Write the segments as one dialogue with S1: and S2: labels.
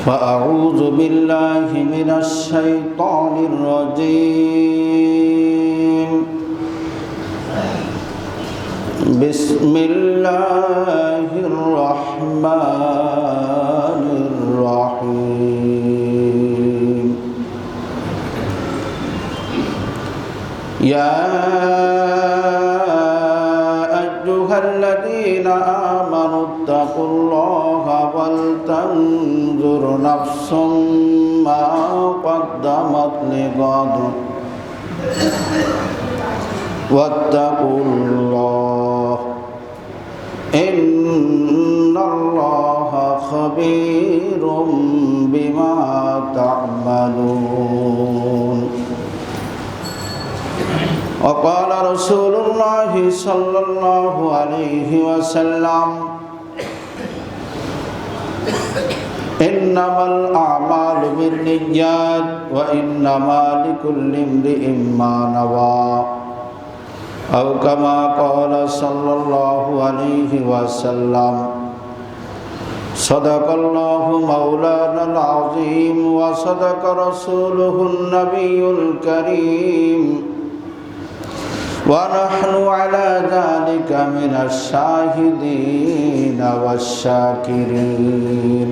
S1: فأعوذ بالله من الشيطان الرجيم بسم الله الرحمن الرحيم يا أيها الذين آمنوا اتقوا الله ولتنظر نفس ما قدمت لغد واتقوا الله إن الله خبير بما تعملون وقال رسول الله صلى الله عليه وسلم إنما الأعمال بالنيات وإنما لكل امرئ ما نوى أو كما قال صلى الله عليه وسلم صدق الله مولانا العظيم وصدق رسوله النبي الكريم ونحن على ذلك من الشاهدين والشاكرين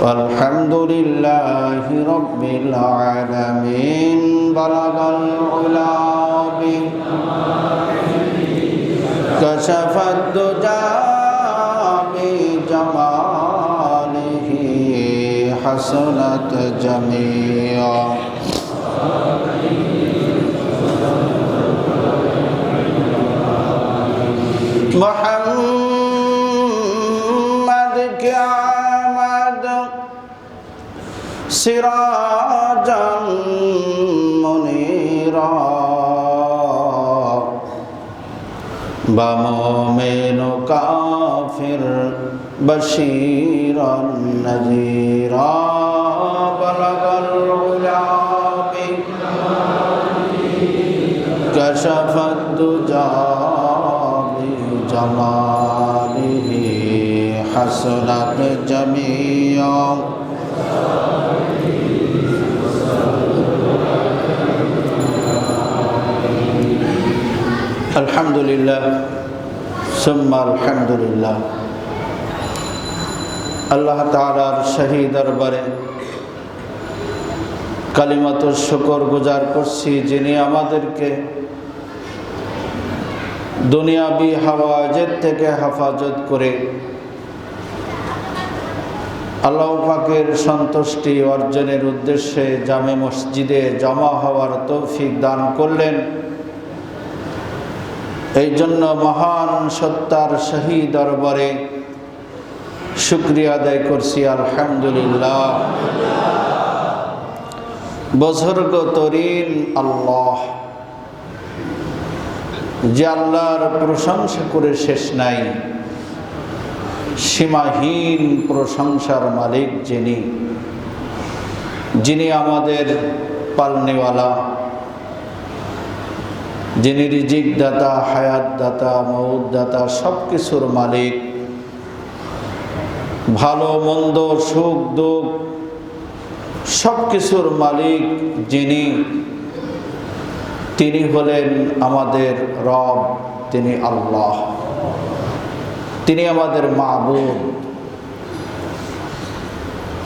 S1: والحمد لله رب العالمين بلغ العلا كشف الدجى بجماله حسنت جميعا محمد کی آمد سراجا منیرا بمؤمن و کافر بشیرا نذیرا بلغ العلا کشف الدجى جماله حسنت جميعا الحمد لله ثم الحمد لله আল্লাহ তাআলার শাহী দরবারে কালিমাতুশ শুকর গুজার করছি যিনি আমাদেরকে দুনিয়াবি হাওয়াজের থেকে হেফাজত করে আল্লাহ পাকের সন্তুষ্টি অর্জনের উদ্দেশ্যে জামে মসজিদে জমা হওয়ার তৌফিক দান করলেন। এই জন্য মহান সত্তার শাহী দরবারে শুকরিয়া আদায় করছি আলহামদুলিল্লাহ। বুজুর্গ তরিন আল্লাহ, যে আল্লাহর প্রশংসা করে শেষ নাই, সীমাহীন প্রশংসার মালিক যিনি আমাদের পালনেওয়ালা, যিনি রিজিক দাতা, হায়াত দাতা, মউত দাতা, সব কিছুর মালিক, ভালো মন্দ সুখ দুঃখ সব কিছুর মালিক তিনি হলেন আমাদের রব, তিনি আল্লাহ, তিনি আমাদের মাবুদ।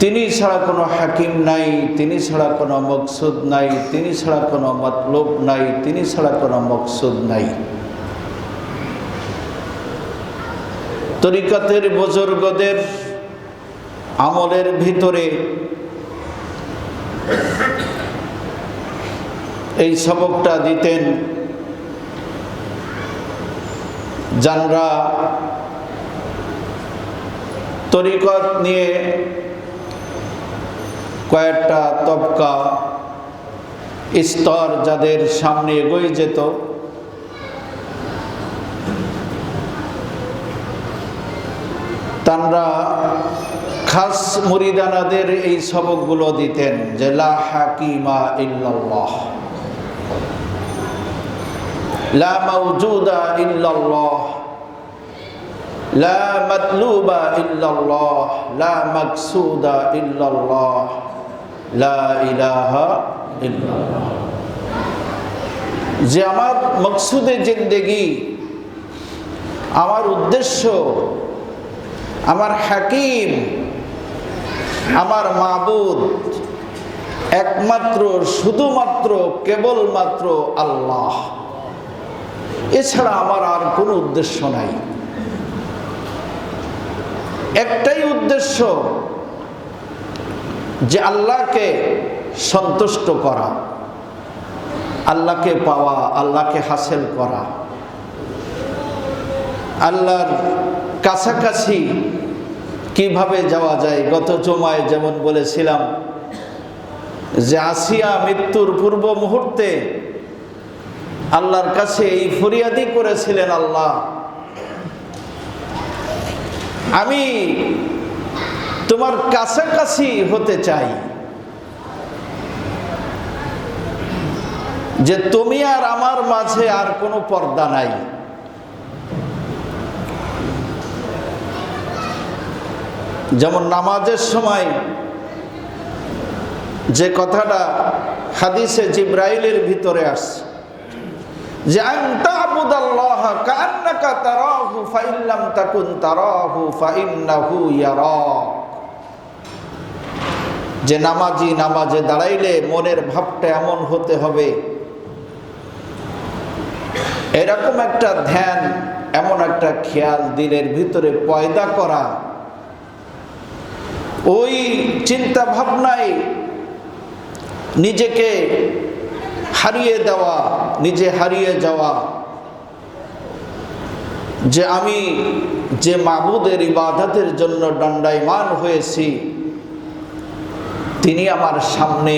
S1: তিনি ছাড়া কোনো হাকিম নাই, তিনি ছাড়া কোনো মকসুদ নাই, তিনি ছাড়া কোনো মতলব নাই, তিনি ছাড়া কোনো মকসুদ নাই। তরিকতের বুজুর্গদের আমলের ভিতরে এই সবকটা দিতেন যারা তরিকত নিয়ে কয়েকটা তবকা স্তর যাদের সামনে এগিয়ে যেত, তারা খাস মুরিদানাদের এই সবকগুলো দিতেন যে লা হাকিমা ইল্লাল্লাহ, লা মাওজুদা ইল্লাল্লাহ, লা মাতলুবা ইল্লাল্লাহ, লা মাকসুদা ইল্লাল্লাহ, লা ইলাহা ইল্লাল্লাহ। যে আমার মকসুদে জিন্দেগি, আমার উদ্দেশ্য, আমার হাকিম, আমার মাবুদ একমাত্র শুধুমাত্র কেবলমাত্র আল্লাহ। এছাড়া আমার আর কোনো উদ্দেশ্য নাই। একটাই উদ্দেশ্য, যে আল্লাহকে সন্তুষ্ট করা, আল্লাহকে পাওয়া, আল্লাহকে হাসিল করা। আল্লাহর কাছাকাছি কিভাবে যাওয়া যায়? গত জুমায় যেমন বলেছিলাম যে আসিয়া মৃত্যুর পূর্ব মুহূর্তে আল্লাহর কাছে এই ফরিয়াদি করেছিলেন, আল্লাহ আমি তোমার কাছাকাছি হতে চাই, যে তুমি আর আমার মাঝে আর কোনো পর্দা নাই। যেমন নামাজের সময় যে কথাটা হাদিসে জিব্রাইলের ভিতরে আসছে, যে আনতা আবুদাল্লাহ কান্নাকা তারাহু ফাইল্লাম তাকুন তারাহু ফাইন্নাহু ইয়ারাক। যে নামাজি নামাজে দাঁড়াইলে মনের ভাবটা এমন হতে হবে, এরকম একটা ধ্যান, এমন একটা খেয়াল দিলের ভিতরে পয়দা করা, ওই চিন্তা ভাবনায় নিজেকে হারিয়ে দেওয়া, নিজে হারিয়ে যাওয়া, যে আমি যে মাবুদের ইবাদতের জন্য দণ্ডায়মান হয়েছি, তিনি আমার সামনে,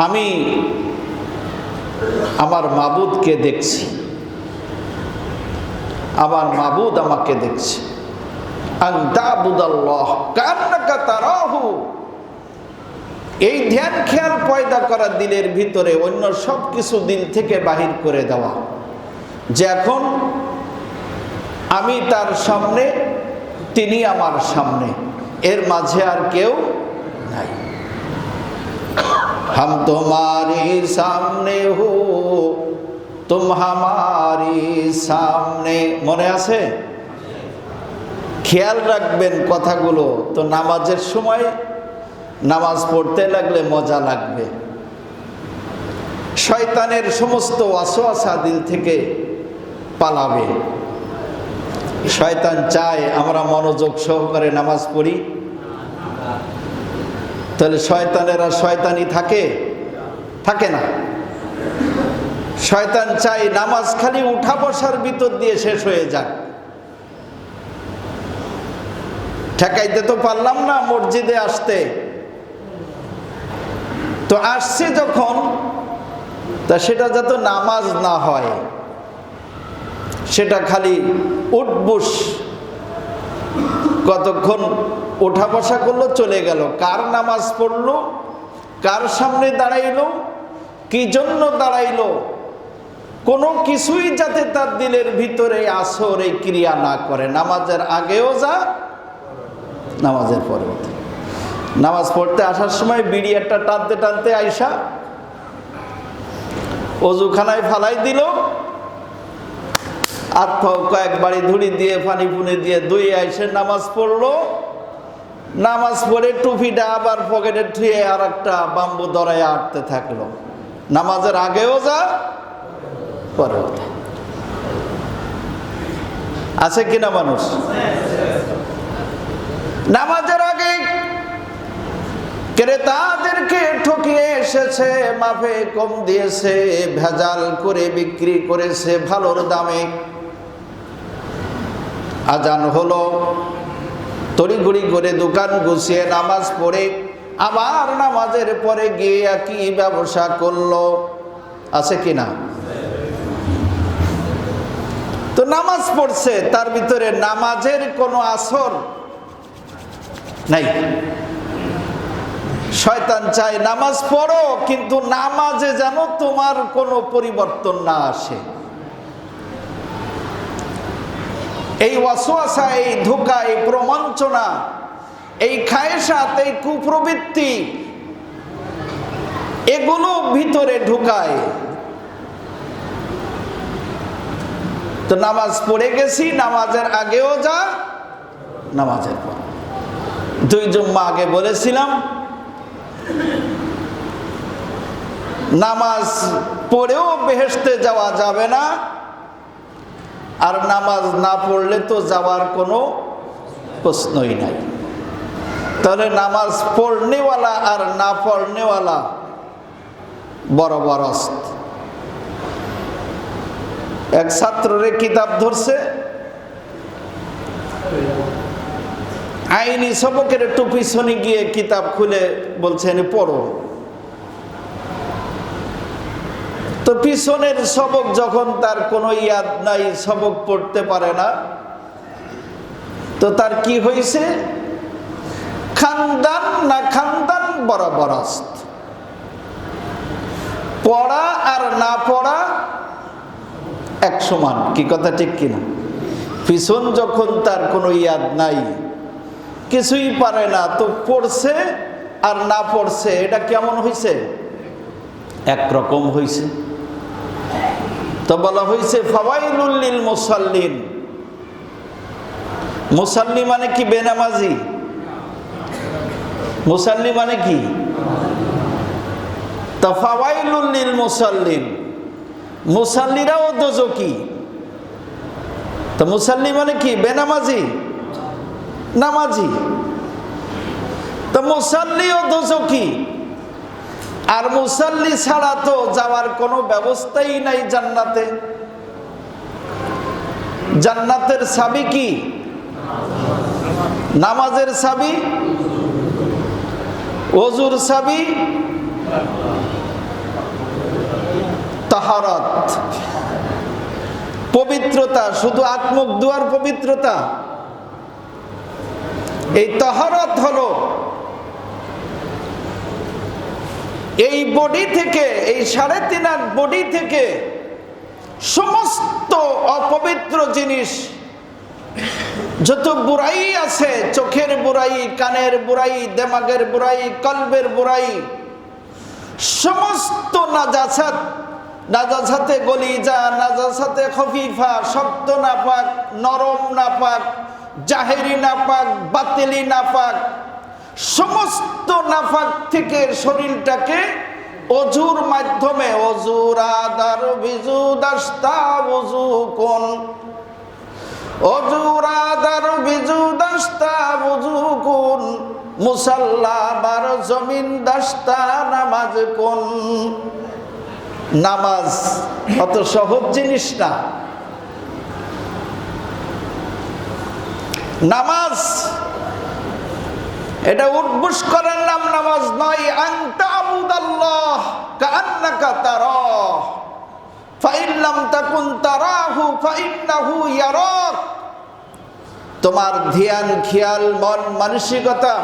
S1: আমি আমার মাবুদকে দেখছি, আমার মাবুদ আমাকে দেখছে। আনতা আবুদাল্লাহ কান্নাকা তারাহু। এই ধ্যান খেয়াল পয়দা করা দিলের ভিতরে, অন্য সব কিছু দিল থেকে বাহির করে দেওয়া, যে এখন আমি তার সামনে, তিনি আমার সামনে, এর মাঝে আর কেউ নাই। हम तुम्हारे सामने हो तुम हमारे सामने। মনে আছে? খেয়াল রাখবেন কথাগুলো। তো নামাজের সময় নামাজ পড়তে লাগলে মজা লাগবে, শয়তানের সমস্ত ওয়াসওয়াসা দিল থেকে পালাবে। শয়তান চায় আমরা মনোযোগ সহকারে নামাজ পড়ি, তাহলে শয়তানেরা শয়তানি থাকে না। শয়তান চাই নামাজ খালি উঠা বসার ভিতর দিয়ে শেষ হয়ে যাক। ঠেকাইতে তো পারলাম না মসজিদে আসতে, তো আসছে যখন, তা সেটা যাতে নামাজ না হয়, সেটা খালি উঠবুস, কতক্ষণ ওঠা বসা করলো, চলে গেল। কার নামাজ পড়লো, কার সামনে দাঁড়াইলো, কি জন্য দাঁড়াইলো, কোনো কিছুই যাতে তার দিলের ভিতরে আসর এই ক্রিয়া না করে। নামাজের আগেও যা, নামাজের পরেও। নামাজ পড়তে আসার সময় বিড়ি একটা টানতে টানতে আইসা অজুখানায় ফালাই দিল, হাত পাও কয়েকবারই ধুড়ি দিয়ে পানি ফুনে দিয়ে দুই আইসে নামাজ পড়লো। নামাজ পড়ে টুপিটা আবার পকেটে ঠুয়ে আর একটা বাম্বু দড়ায় আটতে থাকলো। নামাজের আগেও যা, পরেও যা। আছে কিনা মানুষ? নামাজের আগে ক্রেতাদেরকে ঠকিয়ে এসেছে, মাফে কম দিয়েছে, ভেজাল করে বিক্রি করেছে ভালোর দামে। আজান হলো, তড়িঘড়ি করে দোকান গুছিয়ে নামাজ পড়ে আবার নামাজের পরে গিয়ে একই ব্যবসা করলো। আছে কিনা? তো নামাজ পড়ছে, তার ভিতরে নামাজের কোনো আসর নাই। শয়তান চায় নামাজ পড়ো, কিন্তু নামাজে যেন তোমার কোনো পরিবর্তন না আসে। এই ওয়াসওয়াসা, এই ধোঁকা, এই প্রবঞ্চনা, এই খায়েশাত, এই কুপ্রবৃত্তি, এগুলো ভিতরে ঢুকায়। তো নামাজ পড়ে গেছি, নামাজের আগেও যা, নামাজের পর। 2 জুম্মা আগে বলেছিলাম, নামাজ পড়েও বেহেশতে যাওয়া যাবে না, আর নামাজ না পড়লে তো যাওয়ার কোনো প্রশ্নই নাই। তাহলে নামাজ পড়নেওয়ালা আর না পড়নেওয়ালা বরাবর। এক ছাত্ররে কিতাব ধরছে, আইনি সবকের একটু পিছনে গিয়ে কিতাব খুলে বলছেন পড়ো। তো পিছনের সবক যখন তার কোনো ইয়াদ নাই, সবক পড়তে পারে না, তো তার কি হয়েছে? খানদান না খানদান বরাবর। পড়া আর না পড়া এক সমান। কি কথা ঠিক কিনা? পিছন যখন তার কোনো ইয়াদ নাই, কিছুই পারে না, তো পড়ছে আর না পড়ছে, এটা কেমন হয়েছে? একরকম হয়েছে। তো বলা হয়েছে ফাওয়াইলুল লিল মুসাল্লিন। মুসাল্লি মানে কি? বেনামাজি। মুসাল্লি মানে কি? তা ফাওয়াইলুল লিল মুসাল্লিন, মুসাল্লিরাও দোজকি। তো মুসাল্লি মানে কি? বেনামাজি, নামাজি। তো মুসাল্লিও দোজকি। আর মুসাল্লি ছাড়া তো যাওয়ার কোনো ব্যবস্থাই নাই জান্নাতে। জান্নাতের চাবি কি? নামাজের চাবি, ওযুর চাবি তাহারাত, পবিত্রতা। শুধু আত্মক দুয়ার পবিত্রতা। এই তাহারাত হলো এই বডি থেকে, এই 3.5 হাত বডি থেকে সমস্ত অপবিত্র জিনিস, যত বুরাই আছে, চোখের বুরাই, কানের বুরাই, দেমাগের বুরাই, কলবের বুরাই, সমস্ত নাজাসাত, নাজাসাতে গলিজা, নাজাসাতে খফিফা, শক্ত নাপাক, নরম নাপাক, জাহেরি নাপাক, বাতিলি নাপাক, সমস্ত নাপাক থেকে শরীরটাকে অজুর মাধ্যমে, অজুর আদার বিজু দাস্তা ওযু কোন, অজুর আদার বিজু দাস্তা ওযু কোন, মুসাল্লা বার জমিন দাস্তা নামাজ কোন। নামাজ অত সহজ জিনিস না। নামাজ এটা উঠবুস করার নাম নামাজ নয়। আনতা আবুদাল্লাহ কাআন্নাকা তারাহ ফাইন লাম তাকুন তারাহু ফাইন্নাহু ইয়ারাক। তোমার ধ্যান, খেয়াল, মন, মানসিকতা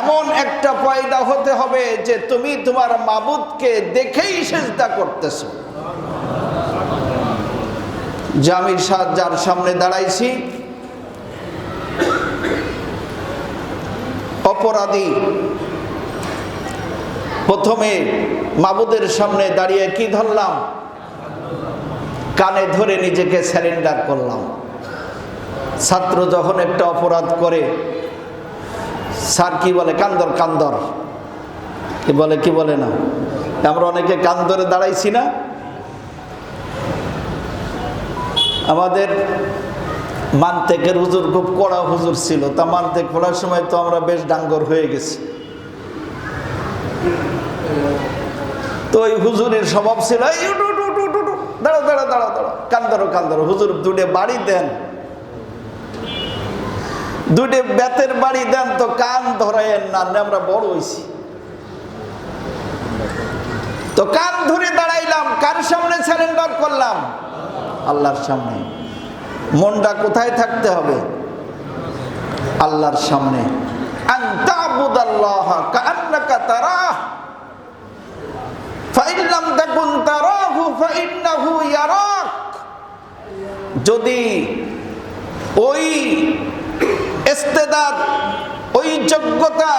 S1: এমন একটা পয়দা হতে হবে যে তুমি তোমার মাবুদকে দেখেই সিজদা করতেছো। যে আমি যার সামনে দাঁড়াইছি অপরাধী, প্রথমে মাবুদের সামনে দাঁড়িয়ে কি ধরলাম? কানে ধরে নিজেকে সারেন্ডার করলাম। ছাত্র যখন একটা অপরাধ করে, স্যার কি বলে? কান্দর কান্দর কি বলে, কি বলে না? আমরা অনেকে কান ধরে দাঁড়াইছি না? আমাদের মানতেকের হুজুর খুব কড়া হুজুর ছিল। তা মানতেক পড়ার সময় তো আমরা বেশ ডাঙ্গর হয়ে গেছি। তো ওই হুজুরের স্বভাব ছিল দাঁড়া দাঁড়া দাঁড়া দাঁড়া, কান্দরো কান্দরো। হুজুর দুটে বাড়ি দেন, দুটে বেতের বাড়ি দেন, তো কান ধরায়েন না, আমরা বড় হইছি। তো কান ধরে দাঁড়াইলাম, কার সামনে সারেন্ডার করলাম? আল্লাহর সামনে। মনটা কোথায় থাকতে হবে? আল্লাহর সামনে। আনতা আবুদাল্লাহ কাআন্নাকা তারাহ ফাইন লাম তাকুন তারাহু ফাইন্নাহু ইয়ারাক। যদি ওই ইস্তেদাদ, ওই যোগ্যতা,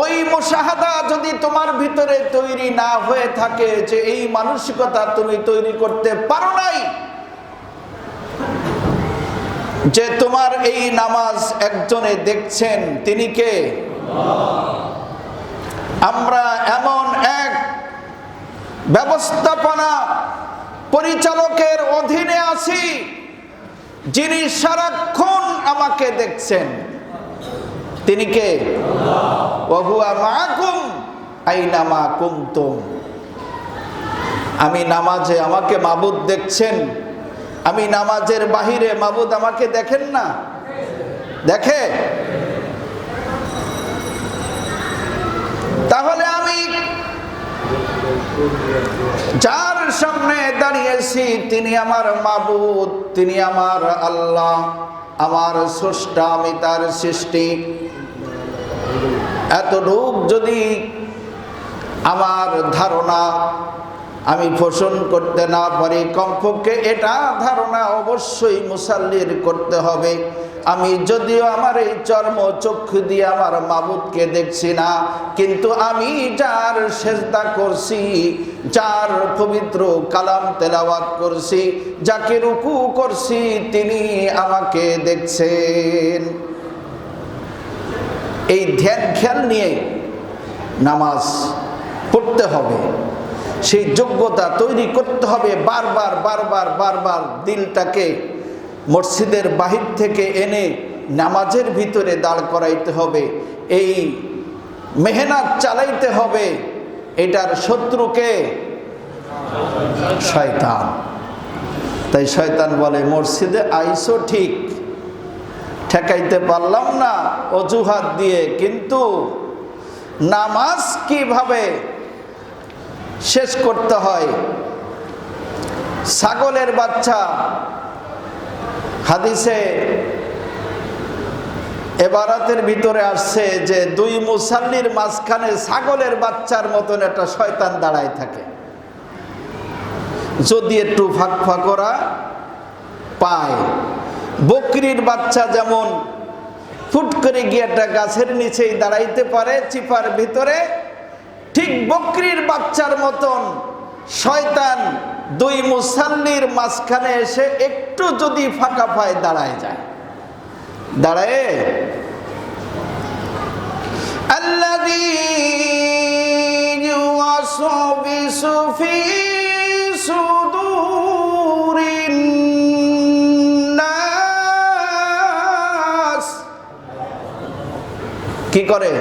S1: ওই মুশাহাদা যদি তোমার ভিতরে তৈরি না হয়ে থাকে, যে এই মানসিকতা তুমি তৈরি করতে পারো নাই যে তোমার এই নামাজ একজনে দেখছেন, তিনি কে? আমরা এমন এক ব্যবস্থাপনা পরিচালকের অধীনে আছি যিনি সারাক্ষণ আমাকে দেখছেন, তিনি কে? ওয়া হুয়া মাআকুম আইনামা কুনতুম। আমি নামাজে আমাকে মাবুদ দেখছেন, আমি নামাজের বাহিরে মাবুদ আমাকে দেখেন না? দেখে। তাহলে আমি যার সামনে দাঁড়িয়েছি তিনি আমার মাবুদ, তিনি আমার আল্লাহ, আমার স্রষ্টা, আমি তার সৃষ্টি। এতটুক যদি আমার ধারণা আমি পোষণ করতে না পারি, কমপক্ষে এটা ধারণা অবশ্যই মুসাল্লির করতে হবে, আমি যদিও আমার এই চর্ম চক্ষু দিয়ে আমার মাবুদকে দেখছি না, কিন্তু আমি যার সেজদা করছি, যার পবিত্র কালাম তেলাওয়াত করছি, যাকে রুকু করছি, তিনি আমাকে দেখছেন। এই ধ্যান খেয়াল নিয়ে নামাজ পড়তে হবে, সেই যোগ্যতা তৈরি করতে হবে। বারবার বারবার বারবার দিলটাকে মসজিদের বাহির থেকে এনে নামাজের ভিতরে দাঁড় করাইতে হবে, এই মেহনত চালাইতে হবে। এটার শত্রুকে শয়তান। তাই শয়তান বলে, মসজিদে আইসো ঠিক, ঠেকাইতে পারলাম না অজুহাত দিয়ে, কিন্তু নামাজ কিভাবে শেষ করতে হয়। ছাগলের বাচ্চা, হাদিসে এবারাতের ভিতরে আসছে যে দুই মুসাল্লির মাঝখানে ছাগলের বাচ্চার মতন একটা শয়তান দাঁড়ায় থাকে, যদি একটু ফাঁক ফাঁকরা পায়। বকরির বাচ্চা যেমন ফুট করে গিয়ে একটা গাছের নিচেই দাঁড়াইতে পারে চিপার ভিতরে, ঠিক বকরির বাচ্চার মতন শয়তান দুই মুসাল্লির মাঝখানে এসে একটু যদি ফাঁকা পায় দাঁড়ায় যায়। দাঁড়ায় আল্লাযী ইউওয়াসবিসু ফি সুদুরিন নাস, কি করে?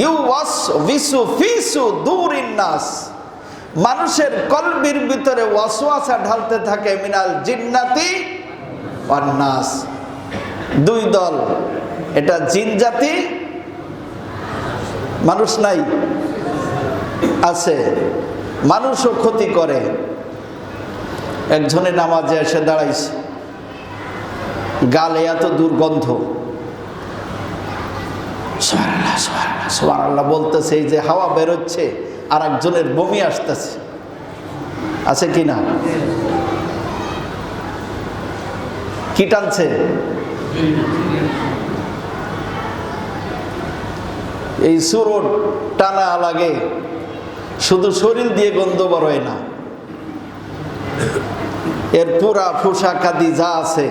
S1: ইউওয়াসবিসু ফি সুদুরিন নাস, মানুষের কলবির ভিতরে ওয়াসওয়াসা ঢালতে থাকে, মিনাল জিন্নাতি ওয়ান নাস। দুই দল, এটা জিন জাতি, মানুষ নাই, আছে, মানুষও ক্ষতি করে। একজনে নামাজে এসে দাঁড়াইছে, গালে এত দুর্গন্ধ, সুবহানাল্লাহ সুবহানাল্লাহ সুবহানাল্লাহ বলতেছে, এই যে হাওয়া বেরোচ্ছে আর একজনের বমি আসতেছে, আছে কি না? কি টানছে? এই সুরট টানা লাগে, শুধু শরীর দিয়ে গন্ধ বেরোয় না, এর পুরা পোশাক আদি যা আছে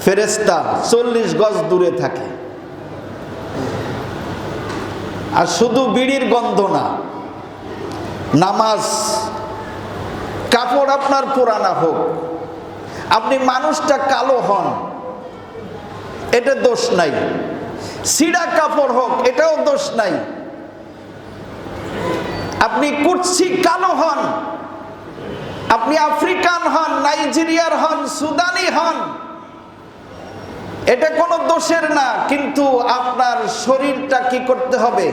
S1: ফেরেশতা 40 গজ দূরে থাকে। আর শুধু বিড়ির গন্ধ না, নামাজ, কাপড় আপনার পুরানা হোক, আপনি মানুষটা কালো হন, এটা দোষ নাই, ছিঁড়া কাপড় হোক, এটাও দোষ নাই, আপনি কুৎসি কালো হন, আপনি আফ্রিকান হন, নাইজেরিয়ার হন, সুদানি হন, এটা কোনো দোষের না, কিন্তু আপনার শরীরটা কি করতে হবে?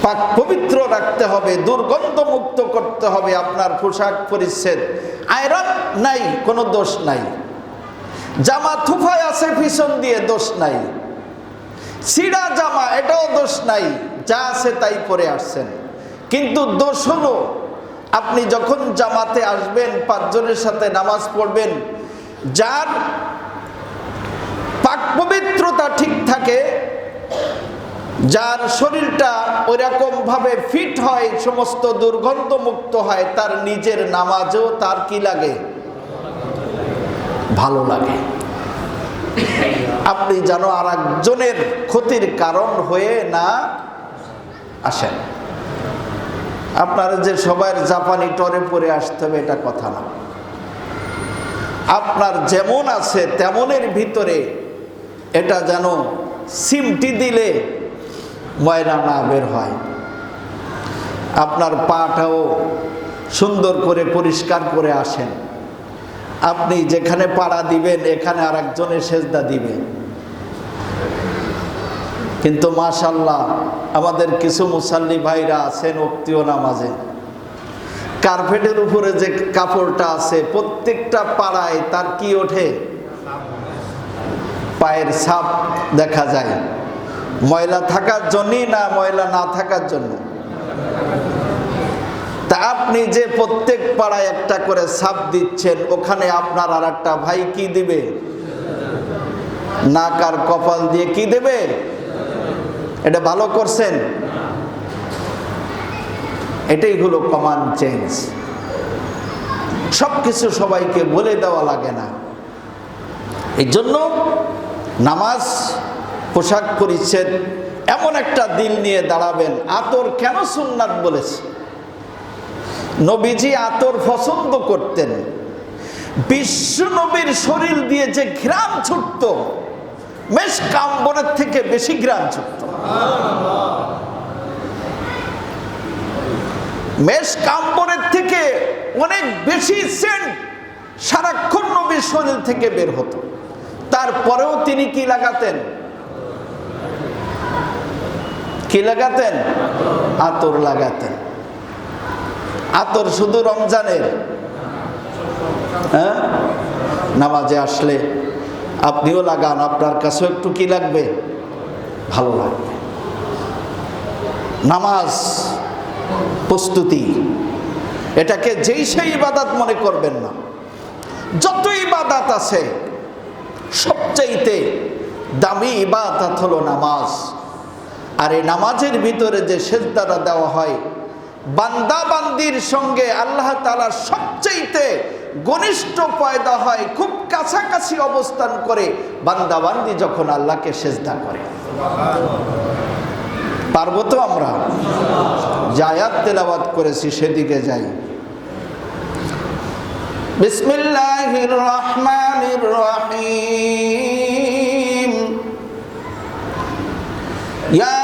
S1: পাক পবিত্র রাখতে হবে, দুর্গন্ধ মুক্ত করতে হবে। আপনার পোশাক পরিচ্ছদ আয়রন নাই, কোনো দোষ নাই, জামা থুফায় আছে পিছন দিয়ে, দোষ নাই, ছিঁড়া জামা, এটাও দোষ নাই, যা আছে তাই পরে আসছেন। কিন্তু দোষ হলো আপনি যখন জামাতে আসবেন 5 জনের সাথে নামাজ পড়বেন, যার পাক পবিত্রতা ঠিক থাকে, যার শরীরটা ওইরকম ভাবে ফিট হয়, সমস্ত দুর্গন্ধ মুক্ত হয়, তার নিজের নামাজও তার কি লাগে? ভালো লাগে। আপনি যেন আর একজনের ক্ষতির কারণ হয়ে না আসেন। আপনারা যে সবাই জাপানি টরে পরে আসতে হবে এটা কথা না। আপনার যেমন আছে তেমনের ভিতরে এটা যেন সিমটি দিলে ময়লা না বের হয়। আপনার পাটাও সুন্দর করে পরিষ্কার করে আসেন। আপনি যেখানে পাড়া দিবেন এখানে আর একজনের সেজদা দিবে। কিন্তু মাশাআল্লাহ আমাদের কিছু মুসাল্লি ভাইরা আছেন ওক্তীয় নামাজে, কার্পেটের উপরে যে কাপড়টা আছে প্রত্যেকটা পাড়ায় তার কি ওঠে? পায়ের ছাপ দেখা যায়। ময়লা থাকার জন্যই না ময়লা না থাকার জন্য? তা আপনি যে প্রত্যেক পাড়ায় একটা করে ছাপ দিচ্ছেন, ওখানে আপনার আর একটা ভাই কি দিবে? নাক আর কপাল দিয়ে কি দেবে? এটা ভালো করছেন? এটাই হলো কমান্ড চেঞ্জ। সবকিছু সবাইকে বলে দেওয়া লাগে না। এই জন্য নামাজ, পোশাক পরিচ্ছদ এমন একটা দিল নিয়ে দাঁড়াবেন। আতর কেন সুন্নাত বলেছে? নবীজি আতর পছন্দ করতেন। বিশ্ব নবীর শরীর দিয়ে যে ঘ্রাণ ছুটত, মেশক আম্বরের থেকে বেশি ঘ্রাণ ছুটত। মেশক আম্বরের থেকে অনেক বেশি সেন্ট সারাক্ষণ নবীর শরীর থেকে বের হতো। তারপরেও তিনি কি লাগাতেন? কি লাগাতেন? আতর লাগাতেন। আতর শুধু রমজানের? হ্যাঁ, নামাজে আসলে আপনিও লাগান, আপনার কাছেও একটু কি লাগবে? ভালো লাগবে। নামাজ প্রস্তুতি, এটাকে যেই সেই ইবাদত মনে করবেন না। যত ইবাদত আছে সবচাইতে দামি ইবাদত হলো নামাজ। আর এই নামাজের ভিতরে যে সেজদাটা দেওয়া হয়, বান্দা বান্দির সঙ্গে আল্লাহ তাআলা সবচাইতে ঘনিষ্ঠ পয়দা হয়, খুব কাছাকাছি অবস্থান করে বান্দা বান্দি যখন আল্লাহকে সেজদা করে। পারবো তো আমরা? যে আয়াত তেলাওয়াত করেছি সেদিকে যাই। বিসমিল্লাহির রহমানির রহিম। ইয়া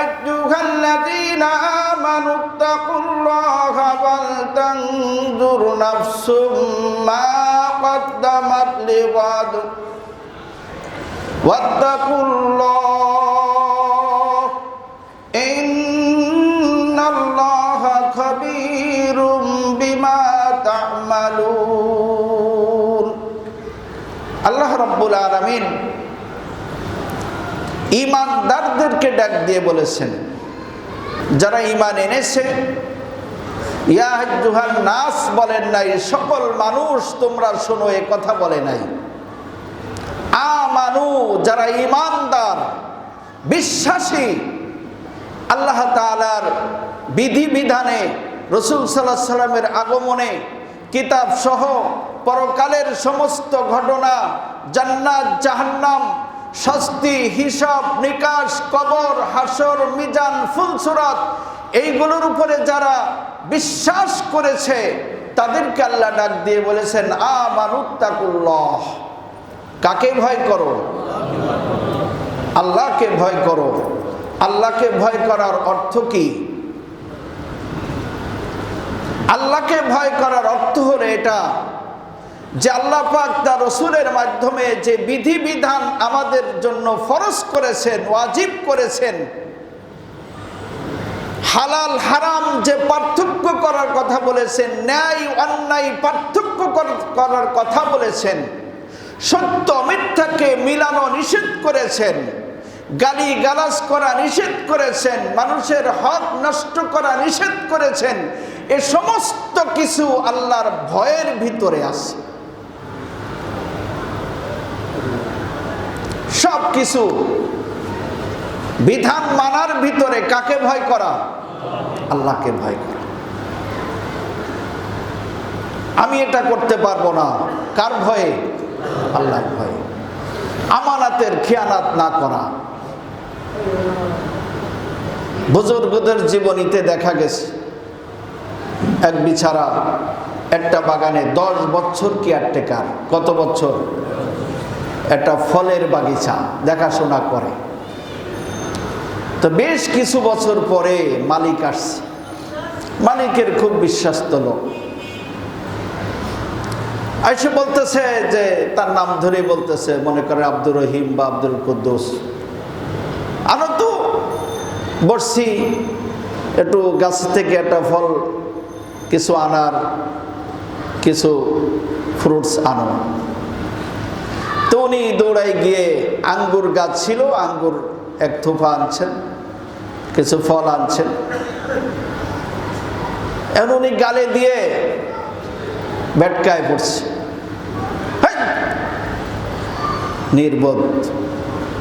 S1: আইয়ুহাল্লাযীনা আমানুত্তাকুল্লাহা ওয়াল তানজুর নাফসুম মা কদ্দামাত লিগাদ ওয়াত্তাকুল্লাহ ইন্নাল্লাহা খাবীরুম বিমা তা'মালুন। আল্লাহ রাব্বুল আলামিন ঈমানদারদেরকে ডাক দিয়ে বলেছেন, যারা ঈমান এনেছে, ইয়া আইয়ুহান নাস বলেন নাই, সকল মানুষ তোমরা শোনো, এ কথা বলে নাই। আমানু, যারা ঈমানদার, বিশ্বাসী, আল্লাহ তাআলার বিধিবিধানে, রাসূল সাল্লাল্লাহু আলাইহি সাল্লামের আগমনে, কিতাব সহ পরকালের সমস্ত ঘটনা, জান্নাত জাহান্নাম, শাস্তি, হিসাব নিকাশ, কবর, হাসর, মিজান, ফুলসুরাত, এইগুলোর উপরে যারা বিশ্বাস করেছে তাদেরকে আল্লাহ ডাক দিয়ে বলেছেন আমানুত্তাকুল্লাহ। কাকে ভয় করো? আল্লাহকে ভয় করো। আল্লাহকে ভয় করার অর্থ কি? আল্লাহকে ভয় করার অর্থ হলো এটা যে আল্লাহ পাক তার রাসূলের মাধ্যমে যে বিধিবিধান আমাদের জন্য ফরজ করেছেন, ওয়াজিব করেছেন, হালাল হারাম যে পার্থক্য করার কথা বলেছেন, ন্যায় অন্যায় পার্থক্য করার কথা বলেছেন, সত্য মিথ্যাকে মিলানো নিষেধ করেছেন, গালি গালাজ করা নিষেধ করেছেন, মানুষের হক নষ্ট করা নিষেধ করেছেন। এ সমস্ত কিছু আল্লাহর ভয়ের ভিতরে আছে। সব কিছু বিধান মানার ভিতরে কাকে ভয় করা? আল্লাহকে ভয় করা। আমি এটা করতে পারবো না, কার ভয়ে? আল্লাহর ভয়ে। আমানাতের খেয়ানাত না করা। বুজুর্গদের জীবনীতে দেখা গেছে, এক বিছারা একটা বাগানে 10 বছর কেয়ারটেকার। কত বছর? একটা ফলের বাগিচা দেখাশোনা করে। তো বেশ কিছু বছর পরে মালিক আসছে। মালিকের খুব বিশ্বস্ত লোক। আইসে বলতেছে যে, তার নাম ধরে বলতেছে, মনে করে আব্দুর রহিম বা আব্দুল কুদ্দুস, আনো তো, বসছি, একটু গাছ থেকে একটা ফল কিছু আনার, কিছু ফ্রুটস আনো। তো উনি দৌড়াই গিয়ে, আঙ্গুর গাছ ছিল, আঙ্গুর এক থোপা আনছেন, কিছু ফল আনছেন। এখন উনি গালে দিয়ে বেটকায় পড়ছে, নির্বোধ,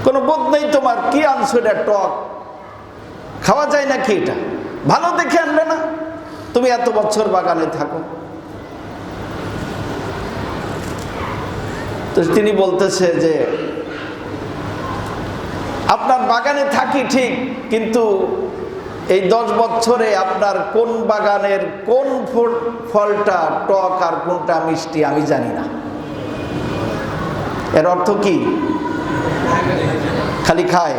S1: কোনো বোধ নেই তোমার, কি আনছো এটা, টক, খাওয়া যায় নাকি এটা, ভালো দেখে আনবে না, তুমি এত বছর বাগানে থাকো। তো তিনি বলতেছে যে, আপনার বাগানে থাকি ঠিক, কিন্তু এই 10 বছরে আপনার কোন বাগানের কোন ফলটা টক আর কোনটা মিষ্টি আমি জানি না। এর অর্থ কি? খালি খায়।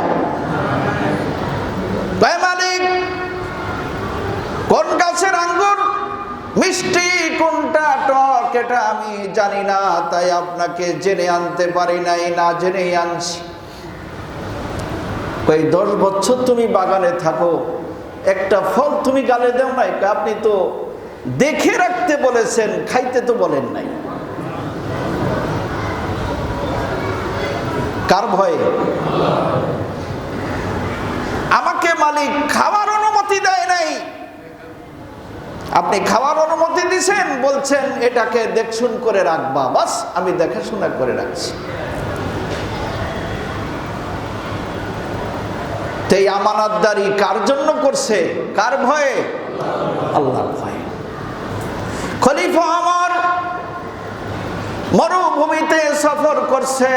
S1: মালিক, কোন গাছের আঙ্গুর মিষ্টি কোনটা টক এটা আমি জানি না, তাই আপনাকে জেনে আনতে পারি নাই, না জেনেই আনছি। এই 10 বছর তুমি বাগানে থাকো, একটা ফল তুমি গালে দাও নাই, আপনি তো দেখে রাখতে বলেছেন, খাইতে তো বলেন নাই। কার ভয়ে? আমাকে মালিক খাওয়ার অনুমতি দেয় নাই, আপনি খাওয়ার অনুমতি দিছেন, বলছেন এটাকে দেখশুন করে রাখবা, বাস আমি দেখাশোনা করে রাখছি। এই আমানতদারি কার জন্য করছে? কার ভয়ে? আল্লাহর ভয়ে। খলিফা আমার মরুভূমিতে সফর করছে,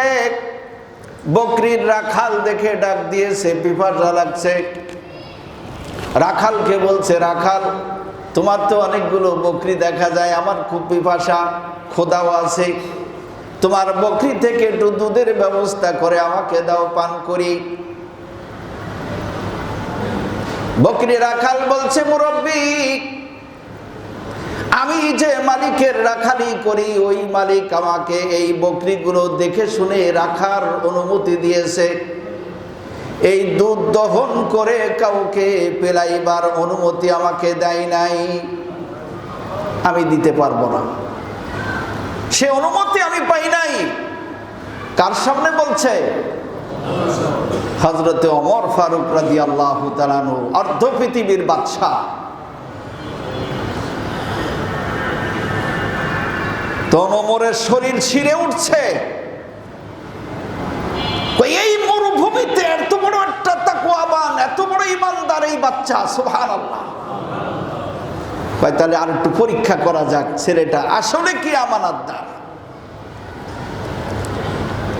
S1: বকরির রাখাল দেখে ডাক দিয়েছে, পিপাসা লাগছে। রাখালকে বলছে, রাখাল তোমার তো অনেকগুলো বকরি দেখা যায়, আমার খুব পিপাসা, ক্ষুধাও আছে, তোমার বকরি থেকে একটু দুধের ব্যবস্থা করে আমাকে দাও, পান করি। বকরি রাখাল বলছে, মুরব্বি, আমি যে মালিকের রাখালি করি, ওই মালিক আমাকে এই বকরিগুলো দেখে শুনে রাখার অনুমতি দিয়েছে, এই দুধ দহন করে কাউকে পেলাইবার অনুমতি আমাকে দেয় নাই, আমি দিতে পারবো না, সে অনুমতি আমি পাই নাই। কার সামনে বলছে? হযরতে ওমর ফারুক রাদিয়াল্লাহু তাআলা আনহু, অর্ধ পৃথিবীর বাদশা। তো ওমরের শরীর ছিঁড়ে উঠছে, এই মরুভূমিতে এত বড় একটা তাকওয়াবান, এত বড় ঈমানদার এই বাচ্চা, সুবহানাল্লাহ। তাহলে আর একটু পরীক্ষা করা যাক, ছেলেটা আসলে কি আমানতদার।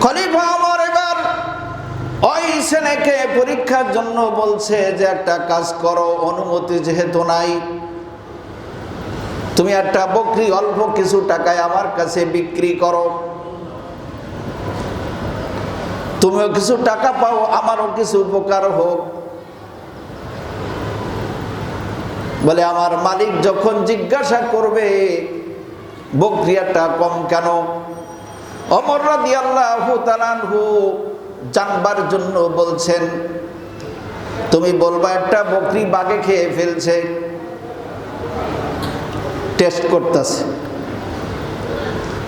S1: খলিফা ওমর এবার ওই ছেলেকে পরীক্ষার জন্য বলছে যে, একটা কাজ করো, অনুমতি যেহেতু নাই, তুমি একটা বকরি অল্প কিছু টাকায় আমার কাছে বিক্রি করো, তুমিও কিছু টাকা পাও, আমারও কিছু উপকার হোক। বলে, আমার মালিক যখন জিজ্ঞাসা করবে বকরিয়াটা কম কেন, ওমর রাদিয়াল্লাহু তাআলা আনহু জানবার জন্য বলছেন, তুমি বলবা একটা বকরি বাঘে খেয়ে ফেলছে, টেস্ট করতেছে,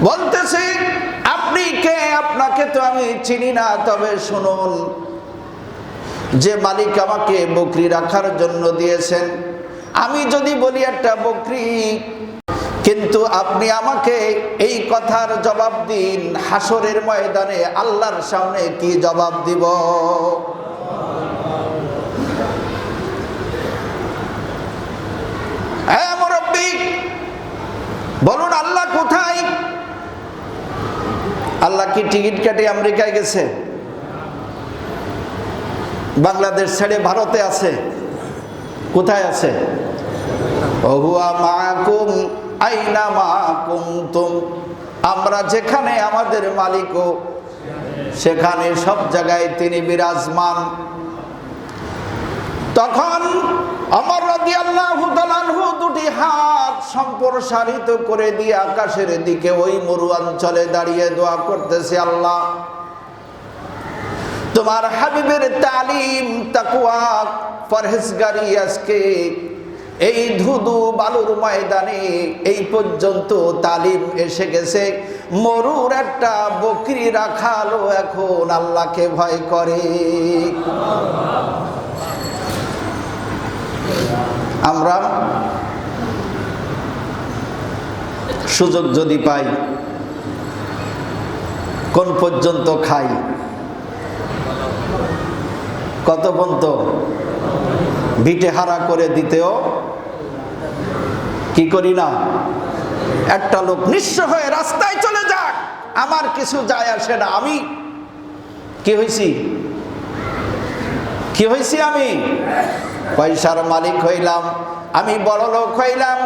S1: বলতেছে আপনি কে, আপনাকে তো আমি চিনি না, তবে শুনুন যে মালিক আমাকে বকরি রাখার জন্য দিয়েছেন, আমি যদি বলি একটা বকরি, কিন্তু আপনি আমাকে এই কথার জবাব দিন, হাসরের ময়দানে আল্লাহর সামনে কি জবাব দিব? হ্যাঁ মুরব্বি, বলুন আল্লাহ কোথায়? আল্লাহ কি টিকিট কেটে আমেরিকায় গেছে? বাংলাদেশ ছেড়ে ভারতে আছে? কোথায় আছে? ওহুয়া মাকুম আইনা মা কুনতুম, আমরা যেখানে আমাদের মালিকও সেখানে সব জায়গায় তিনি বিরাজমান। তখন ওমর রাদিয়াল্লাহু তাআলা আনহু দুটি হাত সম্প্রসারিত করে দিয়ে আকাশের দিকে ওই মরু অঞ্চলে দাঁড়িয়ে দোয়া করতেছে, আল্লাহ তোমার হাবিবের তালিম, তাকওয়া, পরহেজগারি আজকে এই ধুধু বালুর ময়দানে এই পর্যন্ত তালিম এসে গেছে। মরুর একটা বকরি রাখালো এখন আল্লাহকে ভয় করে। আমরা সুযোগ যদি পাই কোন পর্যন্ত খাই, কত পর্যন্ত? ভিটে হারা করে দিতেও কি করি না? একটা লোক নিঃস্ব হয়ে রাস্তায় চলে যাক, আমার কিছু যায় আসে না। আমি কি হইছি? কি হইছি? আমি পয়সার মালিক হইলাম, আমি বড় লোক হইলাম,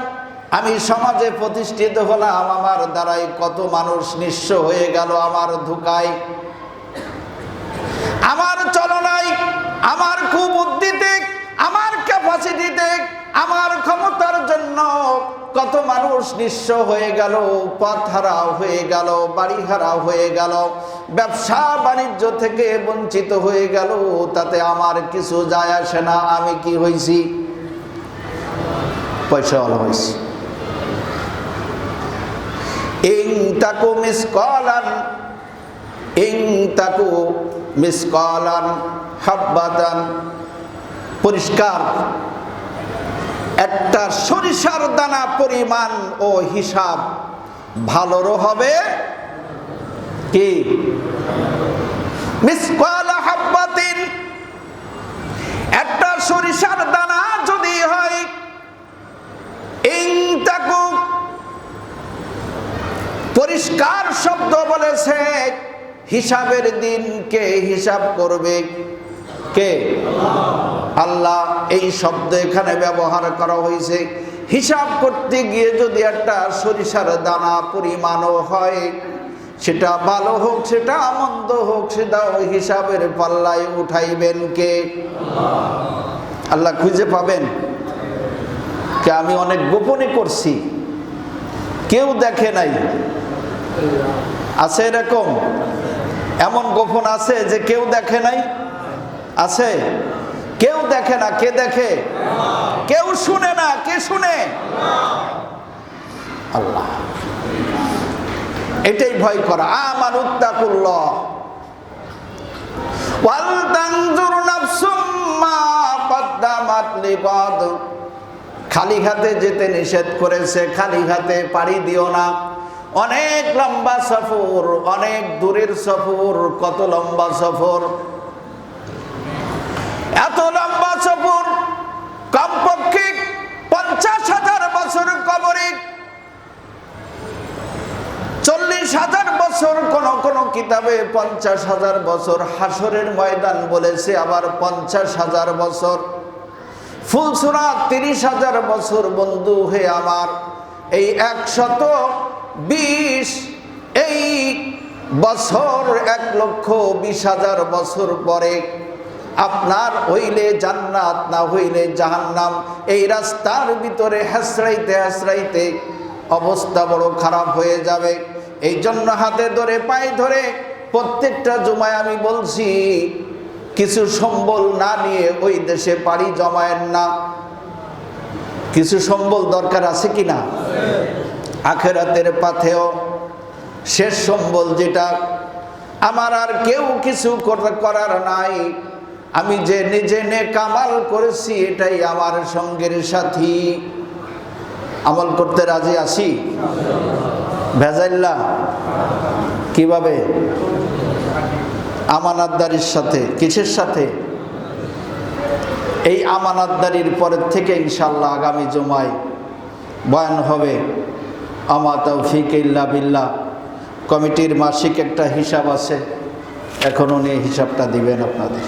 S1: আমি সমাজে প্রতিষ্ঠিত হলাম, আমার দ্বারাই কত মানুষ নিঃস্ব হয়ে গেল আমার ধোঁকায়, আমার চলনায়, আমার কুবুদ্ধিতে, আমার ক্যাপাসিটিতে, আমার ক্ষমতার জন্য কত মানুষ নিঃস্ব হয়ে গেল, পথ হারা হয়ে গেল, বাড়ি হারা হয়ে গেল, ব্যবসা বাণিজ্য থেকে বঞ্চিত হয়ে গেল। তাতে আমার কিছু যায় আসে না। আমি কি হইছি? পয়সাওয়ালা হইছি। ইন তাকু মিসকালান, ইন তাকু মিসকালান হাব্বাতান, পরিষ্কার একটা সরিষার দানা পরিমাণ ও হিসাব ভালোরও হবে কি? মিসকালা হাব্বাতিন, একটা সরিষার দানা যদি হয়, ইন তাকু, পরিষ্কার শব্দ বলেছে, হিসাবের দিন কে হিসাব করবে? কে? আল্লাহ। এই শব্দ এখানে ব্যবহার করা হয়েছে। হিসাব করতে গিয়ে যদি একটা সরিষার দানা পরিমাণও হয়, সেটা ভালো হোক সেটা মন্দ হোক, সেটাও হিসাবের পাল্লায় উঠাইবেন কে? আল্লাহ খুঁজে পাবেন কে? আমি অনেক গোপনে করছি, কেউ দেখে নাই। আছে এরকম? এমন গোপন আছে যে কেউ দেখে নাই? আছে? কেউ দেখে না, কে দেখে? কেউ শুনে না, কে শুনে? আল্লাহ। এটাই ভয় করা। আমানুত্তাকুল্লাহ ওয়াল তানজুর নাফসুম মা কদ্দামাত লিগাদ, খালি হাতে যেতে নিষেধ করেছে, খালি হাতে পাড়ি দিও না। অনেক লম্বা সফর, অনেক দূরের সফর। কত লম্বা সফর? এত লম্বা সফর, কমপক্ষে 50,000 বছর কবরে, 40,000 বছর, কোন কোন কিতাবে 50,000 বছর। হাসরের ময়দান বলেছে আবার 50,000 বছর। ফুলসুরা 30,000 বছর। বন্ধু হে আমার, এই 120 এই বছর 1,20,000 বছর পরে আপনার হইলে জান্নাত না হইলে জাহান্নাম। এই রাস্তার ভিতরে হাসরাইতে হাসরাইতে অবস্থা বড় খারাপ হয়ে যাবে। এই জন্য হাতে ধরে পায়ে ধরে প্রত্যেকটা জুমায় আমি বলছি, কিছু সম্বল না নিয়ে ওই দেশে পাড়ি জমায়েন না। কিছু সম্বল দরকার আছে কি না? আখেরাতের পাথেও শেষ সম্বল যেটা, আমার আর কেউ কিছু করার নাই, আমি যে নিজে নেক আমল করেছি এটাই আমার সঙ্গের সাথী। আমল করতে রাজি আছি? ভেজাইল্লা কিভাবে? আমানতদারির সাথে। কিসের সাথে? এই আমানতদারির পরের থেকে ইনশাআল্লাহ আগামী জুমায় বয়ান হবে। আমা তাওফিক ইল্লা বিল্লাহ। কমিটির মাসিক একটা হিসাব আছে, এখন উনি হিসাবটা দিবেন আপনাদের।